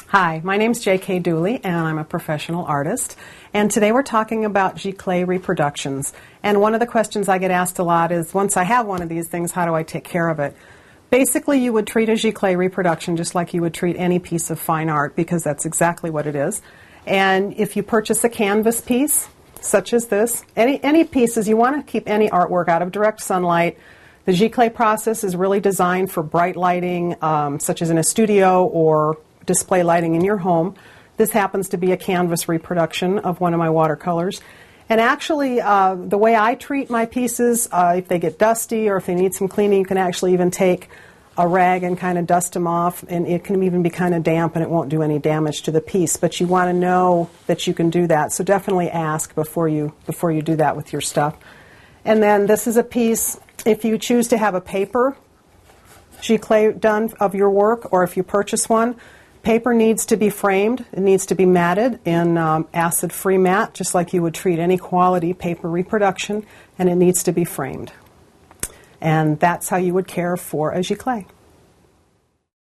Hi, my name's J.K. Dooley, and I'm a professional artist. And today we're talking about Giclee Reproductions. And one of the questions I get asked a lot is, once I have one of these things, how do I take care of it? Basically, you would treat a Giclee reproduction just like you would treat any piece of fine art, because that's exactly what it is. And if you purchase a canvas piece, such as this, any pieces, you want to keep any artwork out of direct sunlight. The Giclee process is really designed for bright lighting, such as in a studio or display lighting in your home. This happens to be a canvas reproduction of one of my watercolors. And actually, the way I treat my pieces, if they get dusty or if they need some cleaning, you can actually even take a rag and kind of dust them off, and it can even be kind of damp and it won't do any damage to the piece. But you want to know that you can do that, so definitely ask before you do that with your stuff. And then this is a piece, if you choose to have a paper Giclee done of your work, or if you purchase one, paper needs to be framed. It needs to be matted in acid-free mat, just like you would treat any quality paper reproduction, and it needs to be framed. And that's how you would care for a Giclee.